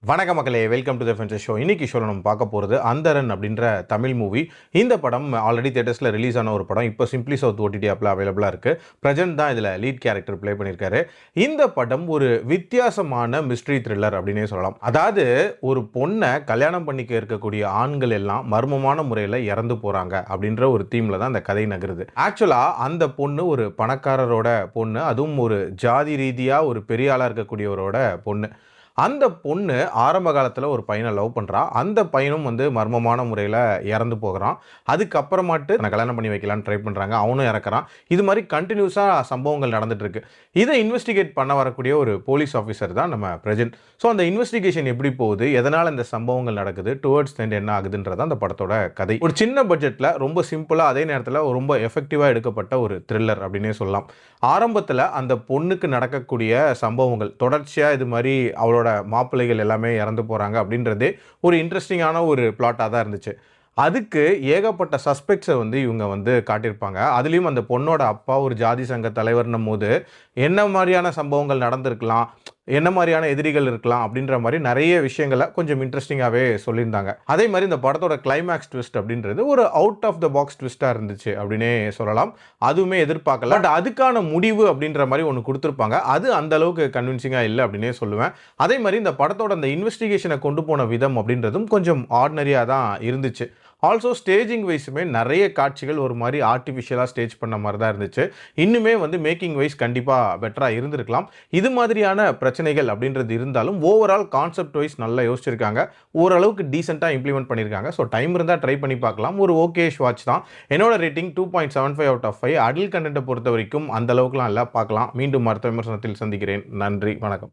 வணக்கம் மக்களே, welcome to the fences show. இன்னைக்கு ஷோவில் நம்ம பார்க்க போகிறது அந்தரன் அப்படின்ற தமிழ் மூவி. இந்த படம் ஆல்ரெடி தியேட்டர்ஸில் ரிலீஸ் ஆன ஒரு படம். இப்போ சிம்பிளி சவுத் ஓடிடி ஆப்பில் அவைலபிளாக இருக்குது. பிரஜன் தான் இதில் லீட் கேரக்டர் ப்ளே பண்ணியிருக்காரு. இந்த படம் ஒரு வித்தியாசமான மிஸ்ட்ரி த்ரில்லர் அப்படின்னே சொல்லலாம். அதாவது ஒரு பொண்ணை கல்யாணம் பண்ணிக்க இருக்கக்கூடிய ஆண்கள் எல்லாம் மர்மமான முறையில் இறந்து போகிறாங்க அப்படின்ற ஒரு தீமில் தான் அந்த கதை நகருது. ஆக்சுவலாக அந்த பொண்ணு ஒரு பணக்காரரோட பொண்ணு, அதுவும் ஒரு ஜாதி ரீதியாக ஒரு பெரிய ஆளாக இருக்கக்கூடியவரோட பொண்ணு. அந்த பொண்ணு ஆரம்ப காலத்தில் ஒரு பையனை லவ் பண்ணுறா. அந்த பையனும் மர்மமான முறையில் இறந்து போகிறான். அதுக்கப்புறமாட்டு நான் கல்யாணம் பண்ணி வைக்கலான்னு ட்ரை பண்ணுறாங்க, அவனும் இறக்குறான். இது மாதிரி கண்டினியூஸாக சம்பவங்கள் நடந்துகிட்ருக்கு. இதை இன்வெஸ்டிகேட் பண்ண வரக்கூடிய ஒரு போலீஸ் ஆஃபீஸர் தான் நம்ம பிரஜன். ஸோ அந்த இன்வெஸ்டிகேஷன் எப்படி போகுது, எதனால் இந்த சம்பவங்கள் நடக்குது, டுவர்ட்ஸ் எண்ட் என்ன ஆகுதுன்றது அந்த படத்தோட கதை. ஒரு சின்ன பட்ஜெட்டில் ரொம்ப சிம்பிளாக, அதே நேரத்தில் ரொம்ப எஃபெக்டிவாக எடுக்கப்பட்ட ஒரு த்ரில்லர் அப்படின்னே சொல்லலாம். ஆரம்பத்தில் அந்த பொண்ணுக்கு நடக்கக்கூடிய சம்பவங்கள் தொடர்ச்சியாக இது மாதிரி அவளோட மாப்பிள்ளைகள் எல்லாமே இறந்து போகிறாங்க அப்படின்றதே ஒரு இன்ட்ரெஸ்டிங்கான ஒரு பிளாட்டாக தான் இருந்துச்சு. அதுக்கு ஏகப்பட்ட சஸ்பெக்ட்ஸை இவங்க காட்டியிருப்பாங்க. அதுலேயும் அந்த பொண்ணோட அப்பா ஒரு ஜாதி சங்க தலைவர்னும் போது என்ன மாதிரியான சம்பவங்கள் நடந்திருக்கலாம், என்ன மாதிரியான எதிரிகள் இருக்கலாம் அப்படின்ற மாதிரி நிறைய விஷயங்களை கொஞ்சம் இன்ட்ரெஸ்டிங்காகவே சொல்லியிருந்தாங்க. அதே மாதிரி இந்த படத்தோட கிளைமேக்ஸ் ட்விஸ்ட் அப்படின்றது ஒரு அவுட் ஆஃப் த பாக்ஸ் ட்விஸ்ட்டாக இருந்துச்சு அப்படின்னே சொல்லலாம். அதுவுமே எதிர்பார்க்கல. பட் அதுக்கான முடிவு அப்படின்ற மாதிரி ஒன்று கொடுத்துருப்பாங்க. அது அந்த அளவுக்கு கன்வின்சிங்காக இல்லை அப்படின்னே சொல்லுவேன். அதே மாதிரி இந்த படத்தோட அந்த இன்வெஸ்டிகேஷனை கொண்டு போன விதம் அப்படின்றதும் கொஞ்சம் ஆர்டினரியாக தான் இருந்துச்சு. ஆல்சோ ஸ்டேஜிங் வைஸுமே நிறைய காட்சிகள் ஒரு மாதிரி ஆர்டிஃபிஷியலாக ஸ்டேஜ் பண்ண மாதிரி தான் இருந்துச்சு. இன்னுமே மேக்கிங் வைஸ் கண்டிப்பாக பெட்டராக இருந்திருக்கலாம். இது மாதிரியான பிரச்சனைகள் அப்படின்றது இருந்தாலும் ஓவரால் கான்செப்ட் வைஸ் நல்லா யோசிச்சிருக்காங்க. ஓரளவுக்கு டீசெண்டாக இம்ப்ளிமெண்ட் பண்ணியிருக்காங்க. ஸோ டைம் இருந்தால் ட்ரை பண்ணி பார்க்கலாம். ஒரு ஓகேஷ் வாட்ச் தான். என்னோட ரேட்டிங் 2.75 அவுட் ஆஃப் 5. அடல்ட் கண்டென்ட்டை பொறுத்த வரைக்கும் அந்த அளவுக்குலாம் இல்லை, பார்க்கலாம். மீண்டும் அடுத்த விமர்சனத்தில் சந்திக்கிறேன். நன்றி, வணக்கம்.